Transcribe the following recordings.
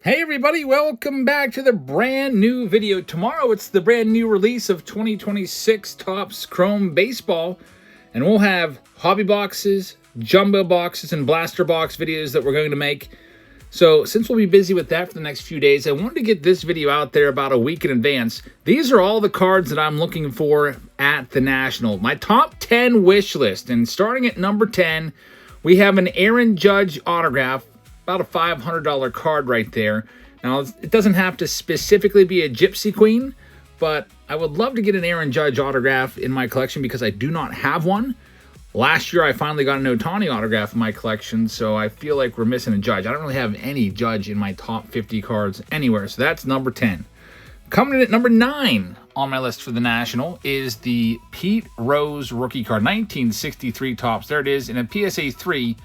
Hey everybody, welcome back to the brand new video. Tomorrow it's the brand new release of 2026 Topps Chrome Baseball, and we'll have hobby boxes, jumbo boxes, and blaster box videos that we're going to make. So since we'll be busy with that for the next few days, I wanted to get this video out there about a week in advance. These are all the cards that I'm looking for at the National. My top 10 wish list, and starting at number 10, we have an Aaron Judge autograph. About a $500 card right there. Now, it doesn't have to specifically be a Gypsy Queen, but I would love to get an Aaron Judge autograph in my collection because I do not have one. Last year, I finally got an Ohtani autograph in my collection, so I feel like we're missing a Judge. I don't really have any Judge in my top 50 cards anywhere, so that's number 10. Coming in at number 9 on my list for the National is the Pete Rose rookie card, 1963 Topps. There it is in a PSA 3.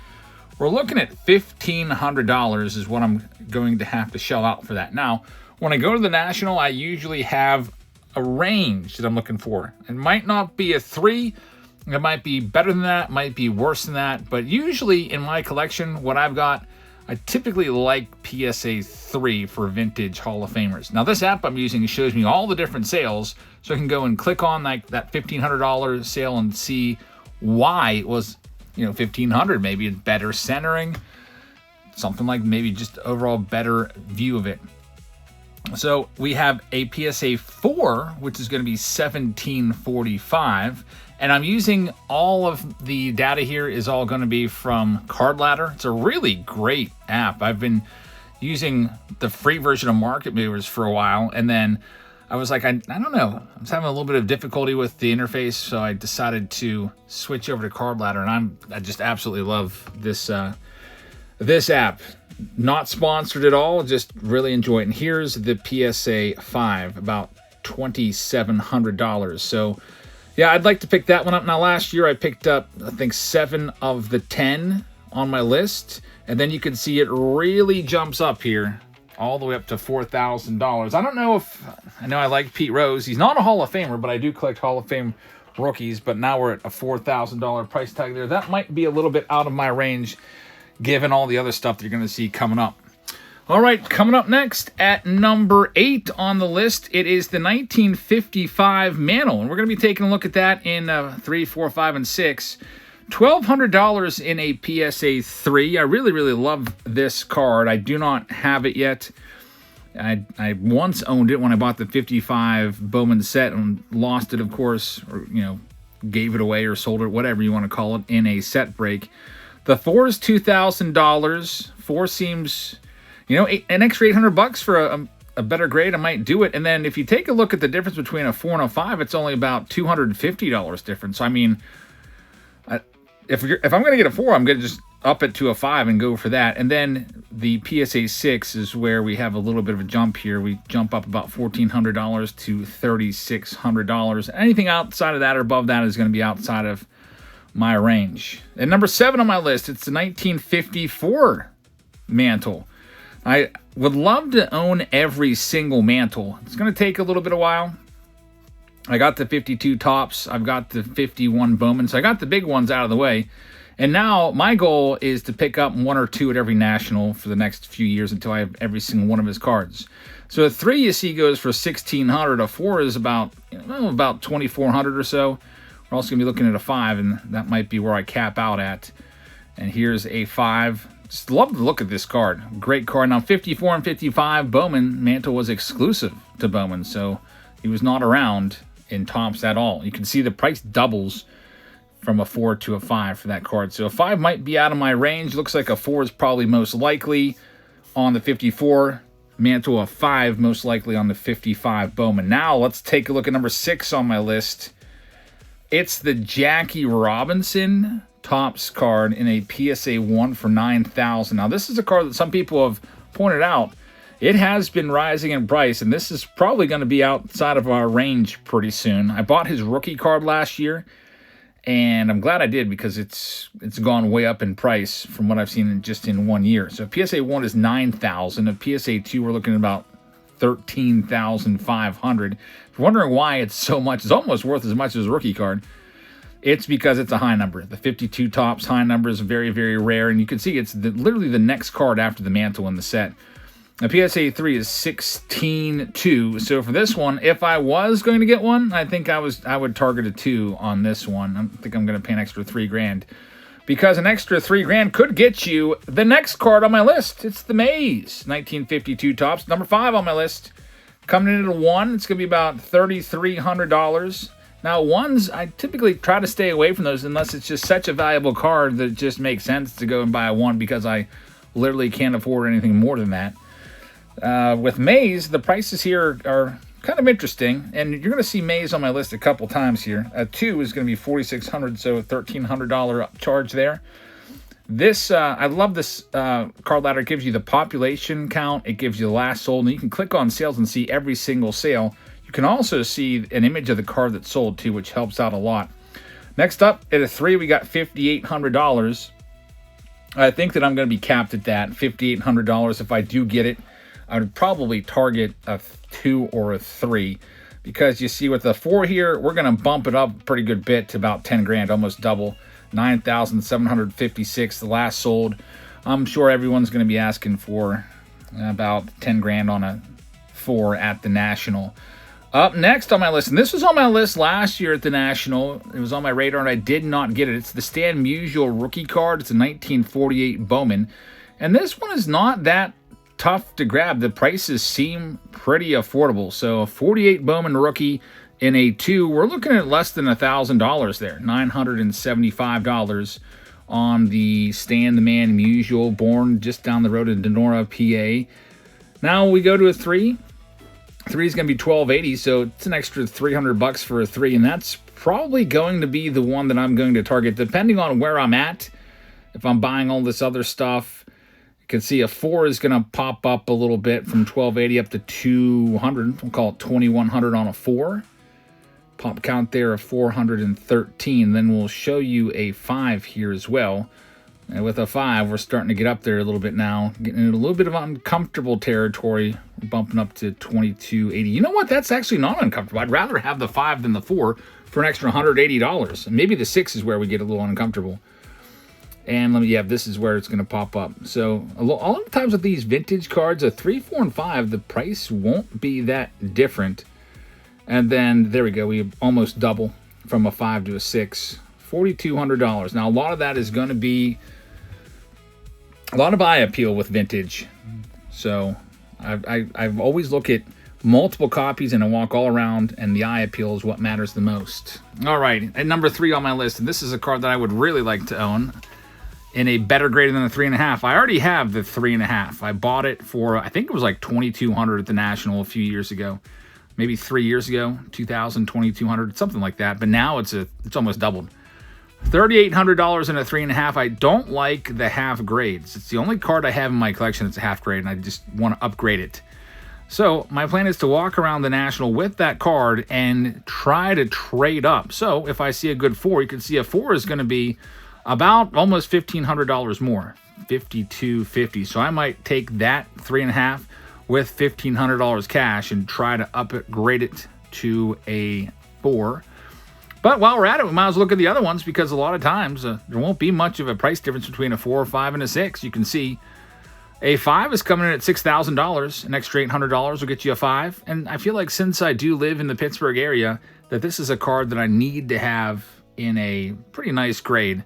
We're looking at $1,500 is what I'm going to have to shell out for that. Now, when I go to the National, I usually have a range that I'm looking for. It might not be a 3. It might be better than that, might be worse than that. But usually in my collection, what I've got, I typically like PSA 3 for vintage Hall of Famers. Now, this app I'm using shows me all the different sales, so I can go and click on that $1,500 sale and see why it was, $1,500. Maybe it's better centering, something like maybe just overall better view of it. So we have a PSA 4, which is going to be $1,745, and I'm using all of the data here is all going to be from Card Ladder. It's a really great app. I've been using the free version of Market Movers for a while, and then I was like, I don't know. I was having a little bit of difficulty with the interface, so I decided to switch over to Card Ladder, and I just absolutely love this this app. Not sponsored at all, just really enjoy it. And here's the PSA 5, about $2,700. So, yeah, I'd like to pick that one up. Now, last year I picked up, I think, 7 of the 10 on my list, and then you can see it really jumps up here, all the way up to $4,000. I don't know if, I know I like Pete Rose. He's not a Hall of Famer, but I do collect Hall of Fame rookies, but now we're at a $4,000 price tag there. That might be a little bit out of my range, given all the other stuff that you're going to see coming up. All right, coming up next at number 8 on the list, it is the 1955 Mantle, and we're going to be taking a look at that in 3, 4, 5, and 6. $1,200 in a PSA 3. I really, really love this card. I do not have it yet. I once owned it when I bought the 55 Bowman set and lost it, of course, or, gave it away or sold it, whatever you want to call it, in a set break. The 4 is $2,000. 4 seems, an extra $800 for a better grade. I might do it. And then if you take a look at the difference between a 4 and a 5, it's only about $250 difference. So, I mean, if I'm going to get a 4, I'm going to just up it to a 5 and go for that. And then the PSA 6 is where we have a little bit of a jump here. We jump up about $1,400 to $3,600. Anything outside of that or above that is going to be outside of my range. And number 7 on my list, it's the 1954 Mantle. I would love to own every single Mantle. It's going to take a little bit of while. I got the 52 Topps. I've got the 51 Bowman. So I got the big ones out of the way. And now my goal is to pick up 1 or 2 at every National for the next few years until I have every single one of his cards. So a 3 you see goes for $1,600. A 4 is about $2,400 or so. We're also going to be looking at a 5, and that might be where I cap out at. And here's a 5. Just love the look of this card. Great card. Now 54 and 55 Bowman, Mantle was exclusive to Bowman, so he was not around in Topps at all. You can see the price doubles from a 4 to a 5 for that card. So a 5 might be out of my range. Looks like a 4 is probably most likely on the 54 Mantle, a 5 most likely on the 55 Bowman. Now let's take a look at number 6 on my list. It's the Jackie Robinson Topps card in a PSA 1 for $9,000. Now this is a card that some people have pointed out. It has been rising in price, and this is probably going to be outside of our range pretty soon. I bought his rookie card last year, and I'm glad I did because it's gone way up in price from what I've seen just in 1 year. So PSA 1 is $9,000. A PSA 2, we're looking at about $13,500. If you're wondering why it's so much, it's almost worth as much as a rookie card. It's because it's a high number. The 52 Topps high number is very, very rare, and you can see it's literally the next card after the Mantle in the set. A PSA 3 is 16.2. So for this one, if I was going to get one, I think I would target a 2 on this one. I think I'm going to pay an extra $3,000 because an extra $3,000 could get you the next card on my list. It's the Mays 1952 Topps, number 5 on my list. Coming in at a 1, it's going to be about $3,300. Now, 1s, I typically try to stay away from those unless it's just such a valuable card that it just makes sense to go and buy a 1 because I literally can't afford anything more than that. With Mays, the prices here are kind of interesting, and you're going to see Mays on my list a couple times here. A 2 is going to be $4,600, so a $1,300 charge there. This, I love this card ladder. It gives you the population count. It gives you the last sold, and you can click on sales and see every single sale. You can also see an image of the card that's sold too, which helps out a lot. Next up, at a 3, we got $5,800. I think that I'm going to be capped at that, $5,800. If I do get it, I would probably target a 2 or a 3, because you see with the 4 here, we're going to bump it up a pretty good bit to about $10,000, almost double. 9,756, the last sold. I'm sure everyone's going to be asking for about $10,000 on a 4 at the National. Up next on my list, and this was on my list last year at the National. It was on my radar, and I did not get it. It's the Stan Musial rookie card. It's a 1948 Bowman. And this one is not that tough to grab. The prices seem pretty affordable. So a 48 Bowman rookie in a 2, we're looking at less than $1,000 there. $975 on the Stan the Man Musial, born just down the road in Denora, PA. Now we go to a 3. 3 is going to be $1,280, so it's an extra $300 for a 3, and that's probably going to be the one that I'm going to target, depending on where I'm at. If I'm buying all this other stuff, you can see a 4 is going to pop up a little bit from $1,280 up to $200. We'll call it $2,100 on a 4. Pop count there of 413. Then we'll show you a 5 here as well. And with a 5, we're starting to get up there a little bit now, getting into a little bit of uncomfortable territory, bumping up to 2280. You know what? That's actually not uncomfortable. I'd rather have the 5 than the 4 for an extra $180. And maybe the 6 is where we get a little uncomfortable. And this is where it's going to pop up. So a lot of times with these vintage cards, a 3, 4, and 5, the price won't be that different. And then there we go. We almost double from a 5 to a 6, $4,200. Now a lot of that is going to be a lot of eye appeal with vintage. So I've always look at multiple copies and I walk all around, and the eye appeal is what matters the most. All right, at number 3 on my list, and this is a card that I would really like to own in a better grade than a 3.5. I already have the 3.5. I bought it for, I think it was like $2,200 at the National a few years ago. Maybe 3 years ago, $2,000, $2,200, something like that. But now it's almost doubled. $3,800 in a 3.5. I don't like the half grades. It's the only card I have in my collection that's a half grade, and I just want to upgrade it. So my plan is to walk around the National with that card and try to trade up. So if I see a good 4, you can see a 4 is going to be about almost $1,500 more, $5,250. So I might take that 3.5 with $1,500 cash and try to upgrade it to a 4. But while we're at it, we might as well look at the other ones, because a lot of times there won't be much of a price difference between a 4, 5, and a 6. You can see a 5 is coming in at $6,000. An extra $800 will get you a 5. And I feel like since I do live in the Pittsburgh area, that this is a card that I need to have in a pretty nice grade.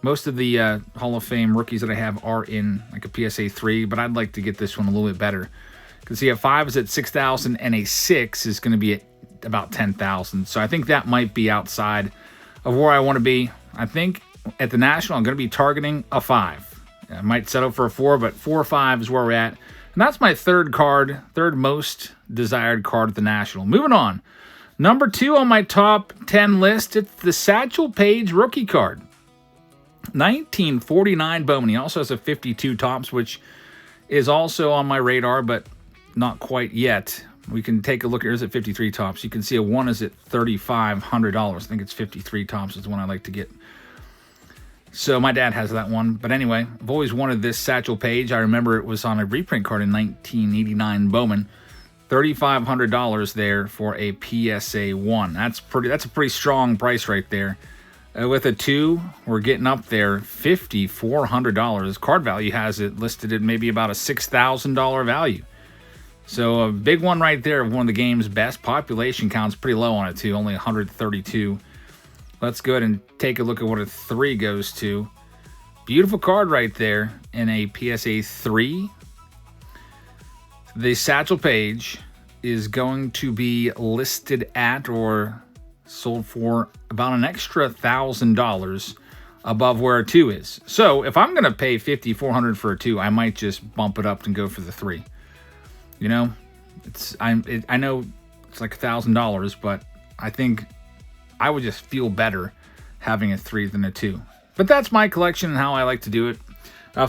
Most of the Hall of Fame rookies that I have are in like a PSA 3, but I'd like to get this one a little bit better. You can see a 5 is at $6,000, and a 6 is going to be at about $10,000. So I think that might be outside of where I want to be. I think at the National, I'm going to be targeting a 5. I might settle for a 4, but 4 or 5 is where we're at. And that's my third most desired card at the National. Moving on. Number 2 on my top 10 list, it's the Satchel Paige rookie card. 1949 Bowman. He also has a 52 Topps, which is also on my radar, but not quite yet. We can take a look. Here's at 53 Topps. You can see a 1 is at $3,500. I think it's 53 Topps is the one I like to get. So my dad has that one. But anyway, I've always wanted this Satchel Paige. I remember it was on a reprint card in 1989 Bowman. $3,500 there for a PSA 1. That's a pretty strong price right there. With a 2, we're getting up there, $5,400. Card value has it listed at maybe about a $6,000 value. So a big one right there of one of the game's best. Population count's pretty low on it too, only 132. Let's go ahead and take a look at what a 3 goes to. Beautiful card right there in a PSA 3. The Satchel Paige is going to be listed at or sold for about an extra $1,000 above where a 2 is. So if I'm going to pay $5,400 for a 2, I might just bump it up and go for the 3. You know, I know it's like $1,000, but I think I would just feel better having a 3 than a 2. But that's my collection and how I like to do it.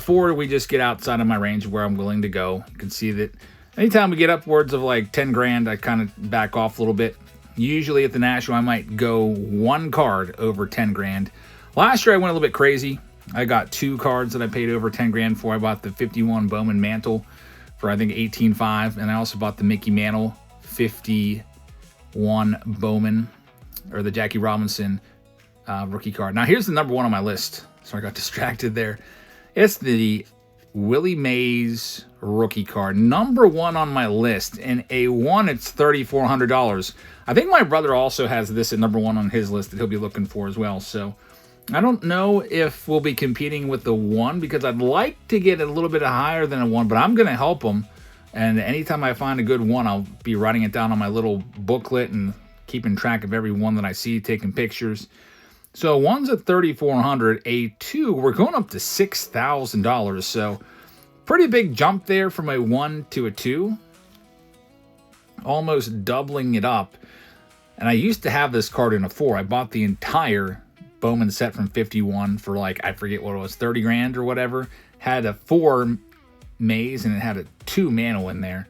4, we just get outside of my range of where I'm willing to go. You can see that anytime we get upwards of like 10 grand, I kind of back off a little bit. Usually at the National, I might go 1 card over 10 grand. Last year, I went a little bit crazy. I got 2 cards that I paid over 10 grand for. I bought the 51 Bowman Mantle for, I think, $18,500. And I also bought the Mickey Mantle 51 Bowman, or the Jackie Robinson rookie card. Now, here's the number 1 on my list. So I got distracted there. It's the Willie Mays rookie card. Number 1 on my list. And a 1, it's $3,400. I think my brother also has this at number 1 on his list that he'll be looking for as well. So I don't know if we'll be competing with the 1 because I'd like to get a little bit higher than a 1, but I'm going to help him. And anytime I find a good 1, I'll be writing it down on my little booklet and keeping track of every 1 that I see, taking pictures. So 1's at $3,400. A 2, we're going up to $6,000. So pretty big jump there from a 1 to a 2. Almost doubling it up. And I used to have this card in a 4. I bought the entire Bowman set from 51 for like, I forget what it was, 30 grand or whatever. Had a 4 Mays and it had a 2 Mantle in there.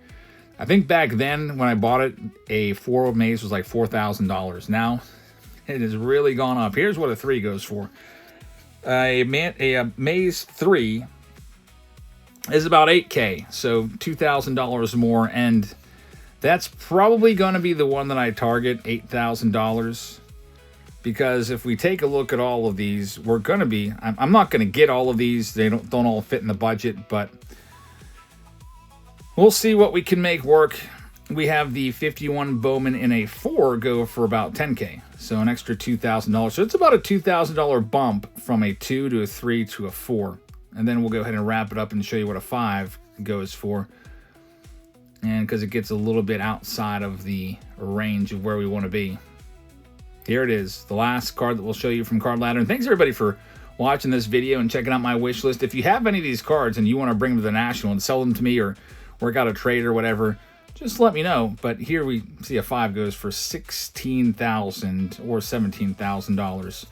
I think back then when I bought it, a 4 Mays was like $4,000. Now it has really gone up. Here's what a 3 goes for. A Mays 3 is about $8,000, so $2,000 more, and that's probably going to be the one that I target, $8,000. Because if we take a look at all of these, we're going to be... I'm not going to get all of these. They don't all fit in the budget, but we'll see what we can make work. We have the 51 Bowman in a 4 go for about $10,000, so an extra $2,000. So it's about a $2,000 bump from a 2 to a 3 to a 4. And then we'll go ahead and wrap it up and show you what a 5 goes for. And because it gets a little bit outside of the range of where we want to be. Here it is, the last card that we'll show you from Card Ladder. And thanks everybody for watching this video and checking out my wish list. If you have any of these cards and you want to bring them to the National and sell them to me or work out a trade or whatever, just let me know. But here we see a 5 goes for $16,000 or $17,000.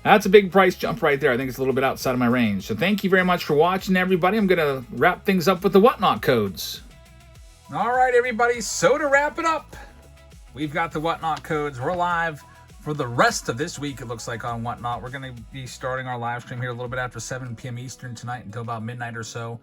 That's a big price jump right there. I think it's a little bit outside of my range. So thank you very much for watching, everybody. I'm going to wrap things up with the Whatnot codes. All right, everybody. So to wrap it up, we've got the Whatnot codes. We're live for the rest of this week, it looks like, on Whatnot. We're going to be starting our live stream here a little bit after 7 p.m. Eastern tonight until about midnight or so.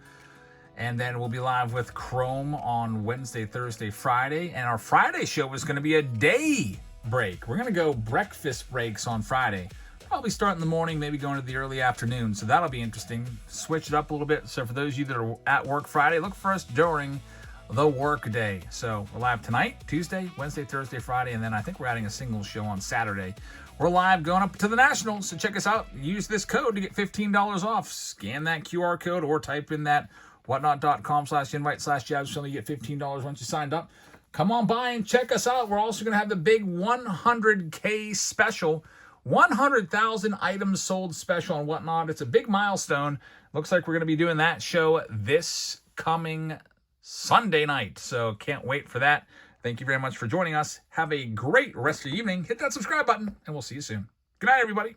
And then we'll be live with Chrome on Wednesday, Thursday, Friday. And our Friday show is going to be a day break. We're going to go breakfast breaks on Friday. Probably start in the morning, maybe go into the early afternoon. So that'll be interesting. Switch it up a little bit. So for those of you that are at work Friday, look for us during the work day. So we're live tonight, Tuesday, Wednesday, Thursday, Friday, and then I think we're adding a single show on Saturday. We're live going up to the National, so check us out. Use this code to get $15 off. Scan that QR code or type in that whatnot.com/invite/jabs so you get $15 once you signed up. Come on by and check us out. We're also going to have the big 100K special, 100,000 items sold special on Whatnot. It's a big milestone. Looks like we're going to be doing that show this coming Sunday night. So can't wait for that. Thank you very much for joining us. Have a great rest of your evening. Hit that subscribe button, and we'll see you soon. Good night, everybody.